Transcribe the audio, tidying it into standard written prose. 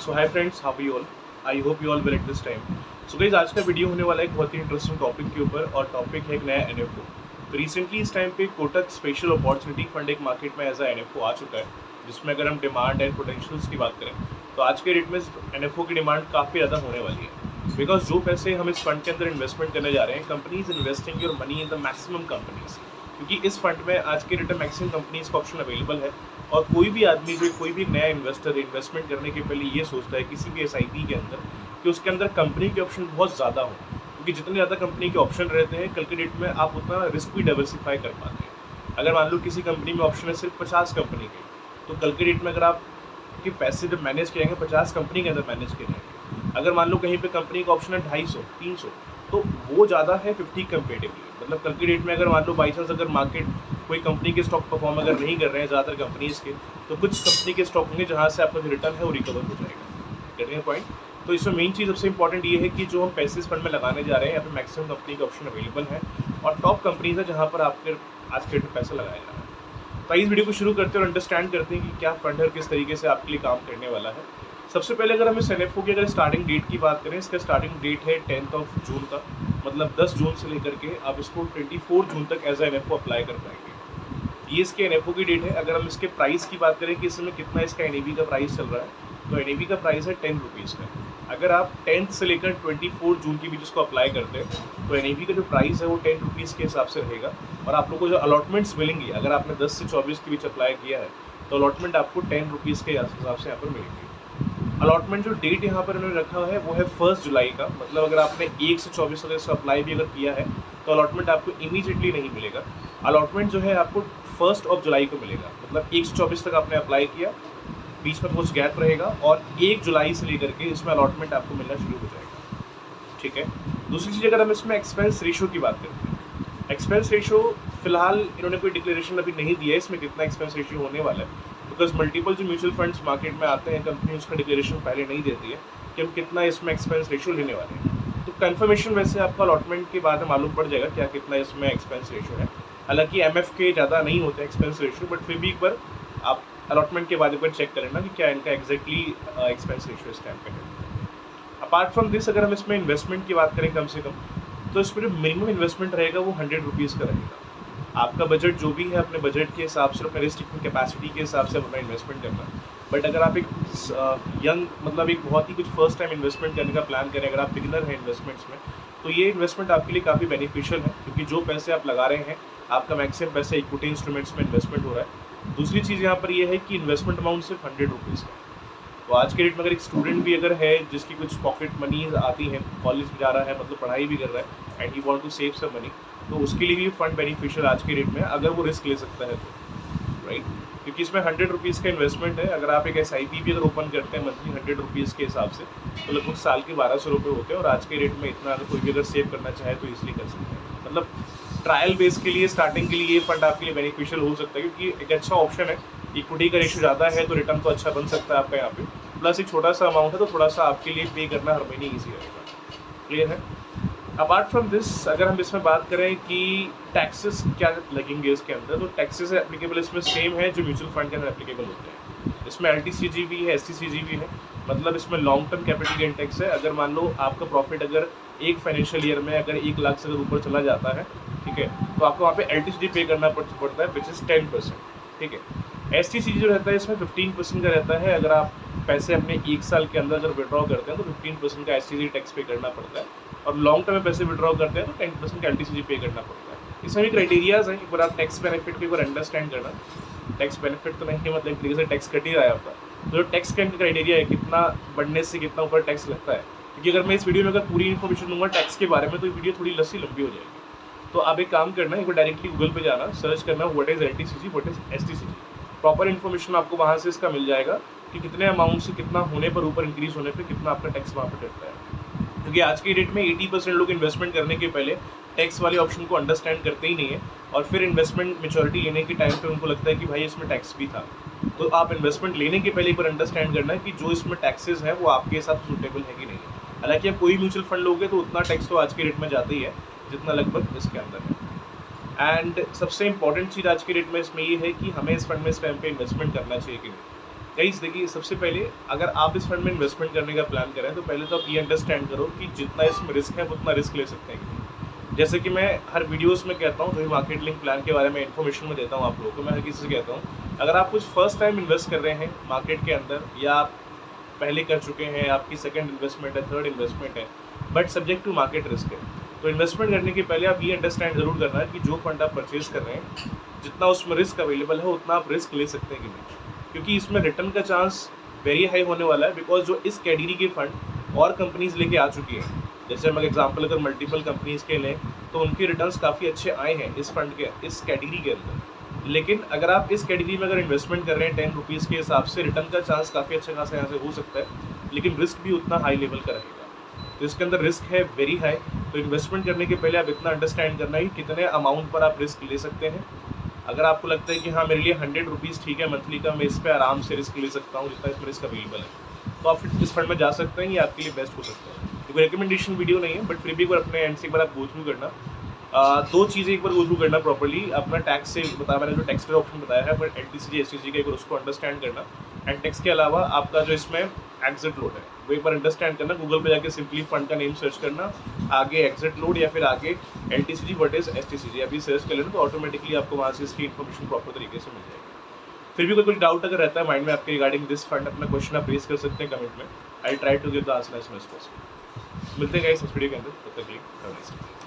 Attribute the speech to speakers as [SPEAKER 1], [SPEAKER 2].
[SPEAKER 1] So hi friends, how you all? I hope you all well at this time. So guys, आज का video होने वाला है एक बहुत ही इंटरेस्टिंग टॉपिक के ऊपर, और टॉपिक है एक नया एनएफओ। तो रिसेंटली इस टाइम पे कोटक स्पेशल अपॉर्चुनिटी फंड एक मार्केट में एज अ एनएफओ आ चुका है, जिसमें अगर हम डिमांड एंड पोटेंशियल्स की बात करें तो आज के डेट में एनएफओ की डिमांड काफ़ी ज़्यादा होने वाली है। बिकॉज जो पैसे हम इस फंड के अंदर इन्वेस्टमेंट करने जा रहे हैं, companies investing your money in the maximum companies, क्योंकि इस फंड में आज के डेट में मैक्सिमम कंपनीज का ऑप्शन अवेलेबल है। और कोई भी आदमी, जो कोई भी नया इन्वेस्टर इन्वेस्टमेंट करने के पहले ये सोचता है किसी भी एसआईपी के अंदर कि उसके अंदर कंपनी के ऑप्शन बहुत ज़्यादा हो, क्योंकि जितने ज़्यादा कंपनी के ऑप्शन रहते हैं कल के डेट में आप उतना रिस्क भी डाइवर्सिफाई कर पाते हैं। अगर मान लो किसी कंपनी में ऑप्शन है सिर्फ 50 कंपनी के, तो कल के डेट में अगर आपके पैसे जब मैनेज किए जाएंगे 50 कंपनी के अंदर मैनेज किए जाएंगे। अगर मान लो कहीं पे कंपनी का ऑप्शन है 250 300, तो वो ज़्यादा है 50 कंपेरेटिवली। मतलब कल की डेट में अगर मान लो बाई चांस अगर मार्केट कोई कंपनी के स्टॉक परफॉर्म अगर नहीं कर रहे हैं ज़्यादातर कंपनीज़ के, तो कुछ कंपनी के स्टॉक होंगे जहाँ से आपका जो रिटर्न है वो रिकवर हो जाएगा। Getting point? तो इसमें मेन चीज़ सबसे इंपॉर्टेंट ये है कि जो हम पैसे इस फंड में लगाने जा रहे हैं, यहाँ पे मैक्सिमम कंपनी के ऑप्शन अवेलेबल है और टॉप कंपनीज है जहाँ पर आपके आज के डेट में पैसा लगाया जा रहा है। तो इस वीडियो को शुरू करते हैं और अंडरस्टैंड करते हैं कि क्या फंड है, किस तरीके से आपके लिए काम करने वाला है। सबसे पहले अगर हम इस एनएफओ की अगर स्टार्टिंग डेट की बात करें, इसका स्टार्टिंग डेट है 10 जून का, मतलब 10 जून से लेकर के आप इसको 24 जून तक एज ए एनएफओ अप्लाई कर पाएंगे। ये इसके एनएफओ की डेट है। अगर हम इसके प्राइस की बात करें कि इस समय कितना इसका एनएवी का प्राइस चल रहा है, तो एनएवी का प्राइस है 10 रुपीज़ का। अगर आप 10 से लेकर 24 जून के बीच इसको अप्लाई करते हैं तो एनएवी का जो प्राइस है वो 10 रुपीज़ के हिसाब से रहेगा। और आप लोग को जो अलॉटमेंट्स मिलेंगी, अगर आपने 10 से 24 के बीच अप्लाई किया है तो अलॉटमेंट आपको 10 रुपीज़ के हिसाब से यहाँ पर मिलेंगी। अलॉटमेंट जो डेट यहाँ पर इन्होंने रखा है वो है 1 जुलाई का। मतलब अगर आपने 1 से 24 तक इसका अप्लाई भी अगर किया है तो अलॉटमेंट आपको इमीडिएटली नहीं मिलेगा। अलॉटमेंट जो है आपको 1 जुलाई को मिलेगा। मतलब 1 से 24 तक आपने अप्लाई किया, बीच में कुछ गैप रहेगा और 1 जुलाई से लेकर के इसमें अलॉटमेंट आपको मिलना शुरू हो जाएगा। ठीक है। दूसरी चीज़, अगर हम इसमें एक्सपेंस रेशो की बात करते हैं, एक्सपेंस रेशो फिलहाल इन्होंने कोई डिक्लेरेशन अभी नहीं दिया है इसमें कितना एक्सपेंस रेशियो होने वाला है, बिकॉज मल्टीपल जो म्यूचुअल फंड्स मार्केट में आते हैं कंपनी उसका डिक्लेरेशन पहले नहीं देती है कि हम कितना इसमें एक्सपेंस रेशियो लेने वाले हैं। तो कंफर्मेशन वैसे आपका अलॉटमेंट के बाद मालूम पड़ जाएगा क्या कितना इसमें एक्सपेंस रेशियो है। हालांकि एमएफ के ज़्यादा नहीं होते एक्सपेंस रेशियो, बट फिर भी एक बार आप अलॉटमेंट के बाद एक बार चेक करें ना कि क्या इनका एग्जैक्टली एक्सपेंस रेशियो इस टाइम पे है। अपार्ट फ्रॉम दिस, अगर हम इसमें इन्वेस्टमेंट की बात करें कम से कम, तो इसमें जो मिनिमम इन्वेस्टमेंट रहेगा वो 100 रुपीज़ का रहेगा। आपका बजट जो भी है अपने बजट के हिसाब से, अपने रिस्क कैपेसिटी के हिसाब से अपना इन्वेस्टमेंट करना। बट अगर आप एक यंग, मतलब एक बहुत ही कुछ फर्स्ट टाइम इन्वेस्टमेंट करने का प्लान करें, अगर आप बिगिनर हैं इन्वेस्टमेंट्स में, तो ये इन्वेस्टमेंट आपके लिए काफ़ी बेनिफिशियल है, क्योंकि जो पैसे आप लगा रहे हैं आपका मैक्सिमम पैसे इक्विटी इंस्ट्रूमेंट्स में इन्वेस्टमेंट हो रहा है। दूसरी चीज़ यहाँ पर यह है कि इन्वेस्टमेंट अमाउंट सिर्फ 100 रुपीज़ है। तो आज के डेट में अगर एक स्टूडेंट भी अगर है जिसकी कुछ पॉकेट मनी आती है, कॉलेज में जा रहा है, मतलब पढ़ाई भी कर रहा है, and he want to save some money, तो उसके लिए भी फंड बेनिफिशियल आज के डेट में, अगर वो रिस्क ले सकता है तो, राइट। क्योंकि इसमें 100 रुपीज़ का इन्वेस्टमेंट है। अगर आप एक एसआईपी भी अगर ओपन करते हैं मंथली 100 रुपीज़ के हिसाब से, तो लगभग साल के 1200 रुपये होते हैं। और आज के डेट में इतना अगर कोई भी अगर सेव करना चाहे तो ईजिली कर सकते हैं। मतलब ट्रायल बेस के लिए, स्टार्टिंग के लिए ये फंड आपके लिए बेनिफिशियल हो सकता है, क्योंकि एक अच्छा ऑप्शन है। इक्विटी का रेशियो ज़्यादा है तो रिटर्न तो अच्छा बन सकता है आपका यहाँ पे, प्लस एक छोटा सा अमाउंट है तो थोड़ा सा आपके लिए पे करना हर महीने ईजी रहेगा। क्लियर है? अपार्ट फ्रॉम दिस, अगर हम इसमें बात करें कि टैक्सेस क्या लगेंगे इसके अंदर, तो टैक्सेस एप्लीकेबल इसमें सेम है जो म्यूचुअल फंड के अंदर एप्लीकेबल होते हैं। इसमें एलटीसीजी भी है, एसटीसीजी भी है। मतलब इसमें long term capital gain tax है। अगर मान लो आपका प्रॉफिट अगर एक फाइनेंशियल ईयर में अगर 1 लाख से अगर ऊपर चला जाता है, ठीक है, तो आपको वहाँ पे एलटीसीजी पे करना पड़ता है, विच इज़ 10%। ठीक है। एसटीसीजी जो रहता है इसमें 15% का रहता है। अगर आप पैसे अपने 1 साल के अंदर अगर विड्रॉ करते हैं तो 15% का एसटीसीजी टैक्स पे करना पड़ता है, और लॉन्ग टर्म में पैसे विड्रॉ करते हैं तो 10% का एलटीसीजी पे करना पड़ता है। इसमें भी क्राइटेरियाज हैं, एक बार आप टैक्स बेनिफिट को एक बार अंडरस्टैंड करना। टैक्स बेनिफिट तो नहीं, मतलब एक तरीके से टैक्स कट ही रहा है आपका। तो जो टैक्स का क्राइटेरिया है, कितना बढ़ने से कितना ऊपर टैक्स लगता है, क्योंकि अगर मैं इस वीडियो में अगर पूरी इन्फॉर्मेशन दूंगा टैक्स के बारे में तो वीडियो थोड़ी लंबी हो जाएगी। तो आप एक काम करना, एक बार डायरेक्टली गूगल पे जाना, सर्च करना what is LTCG, what is STCG. Proper information आपको वहाँ से इसका मिल जाएगा कि कितने अमाउंट से कितना होने पर, ऊपर इंक्रीज होने पर कितना आपका टैक्स वहाँ पर कटता है। क्योंकि आज की डेट में 80% लोग इन्वेस्टमेंट करने के पहले टैक्स वाले ऑप्शन को अंडरस्टैंड करते ही नहीं है, और फिर इन्वेस्टमेंट मेच्योरिटी लेने के टाइम पे उनको लगता है कि भाई इसमें टैक्स भी था। तो आप इन्वेस्टमेंट लेने के पहले एक बार अंडरस्टैंड करना है कि जो इसमें टैक्सेस है वो आपके साथ सूटेबल है कि नहीं। हालांकि आप कोई म्यूचुअल फंड लोगे तो उतना टैक्स तो आज के डेट में जाता ही है जितना लगभग इसके अंदर है। एंड सबसे इंपॉर्टेंट चीज़ आज की डेट में इसमें ये है कि हमें इस फंड में इस टाइम पे इन्वेस्टमेंट करना चाहिए कि नहीं। गाइस देखिए, सबसे पहले अगर आप इस फंड में इन्वेस्टमेंट करने का प्लान करें तो पहले तो आप ये अंडरस्टैंड करो कि जितना इसमें रिस्क है उतना रिस्क ले सकते हैं। जैसे कि मैं हर वीडियोस में कहता हूँ, जो मार्केट लिंक प्लान के बारे में इन्फॉर्मेशन में देता हूँ आप लोगों को, मैं हर किसी से कहता हूँ, अगर आप कुछ फर्स्ट टाइम इन्वेस्ट कर रहे हैं मार्केट के अंदर, या आप पहले कर चुके हैं, आपकी सेकंड इन्वेस्टमेंट है, थर्ड इन्वेस्टमेंट है, but subject to market risk है, तो इन्वेस्टमेंट करने के पहले आप ये अंडरस्टैंड जरूर करना है कि जो फंड आप परचेज कर रहे हैं, जितना उसमें रिस्क अवेलेबल है उतना आप रिस्क ले सकते हैं कि नहीं, क्योंकि इसमें रिटर्न का चांस वेरी हाई होने वाला है। बिकॉज जो इस कैटेगरी के फंड और कंपनीज लेके आ चुकी हैं, जैसे हम एग्जांपल अगर मल्टीपल कंपनीज के लें तो उनके रिटर्न्स काफ़ी अच्छे आए हैं इस फंड के, इस कैटेगरी के अंदर। लेकिन अगर आप इस कैटेगरी में अगर इन्वेस्टमेंट कर रहे हैं 10 रुपीज़ के हिसाब से, रिटर्न का चांस काफ़ी अच्छा खासा यहाँ से हो सकता है, लेकिन रिस्क भी उतना हाई लेवल का रहेगा। तो इसके अंदर रिस्क है वेरी हाई। तो इन्वेस्टमेंट करने के पहले आप इतना अंडरस्टैंड करना है कि कितने अमाउंट पर आप रिस्क ले सकते हैं। अगर आपको लगता है कि हाँ मेरे लिए 100 रुपीज़ ठीक है मंथली का, मैं इस पर आराम से रिस्क ले सकता हूँ जितना इसमें रिस्क अवेलेबल है, तो आप फिर इस फंड में जा सकते हैं, ये आपके लिए बेस्ट हो सकता है। कोई रिकमेंडेशन वीडियो नहीं है, बट फिर भी एक बार अपने एंड से एक बार आप गो थ्रू करना। दो चीज़ें एक बार गो थ्रू करना प्रॉपर्ली, अपना टैक्स से बताया मैंने, जो टैक्स का ऑप्शन बताया है, बट LTCG STCG का एक बार उसको अंडरस्टैंड करना। एंड टैक्स के अलावा आपका जो इसमें एग्जिट लोड है वो एक बार अंडरस्टैंड करना। गूगल पे जाके सिंपली फंड का नेम सर्च करना, आगे एग्जिट लोड या फिर आगे LTCG व्हाट इज STCG अभी सर्च कर लेना, तो ऑटोमेटिकली आपको वहाँ से इसकी इन्फॉर्मेशन प्रॉपर तरीके से मिल जाएगी। फिर भी कोई डाउट अगर रहता है माइंड में आपके रिगार्डिंग दिस फंड, अपना क्वेश्चन आप रेज कर सकते हैं कमेंट में। I try to give the answer as soon as possible. मिलते हैं गाइस इस वीडियो के अंदर, तब तक के लिए।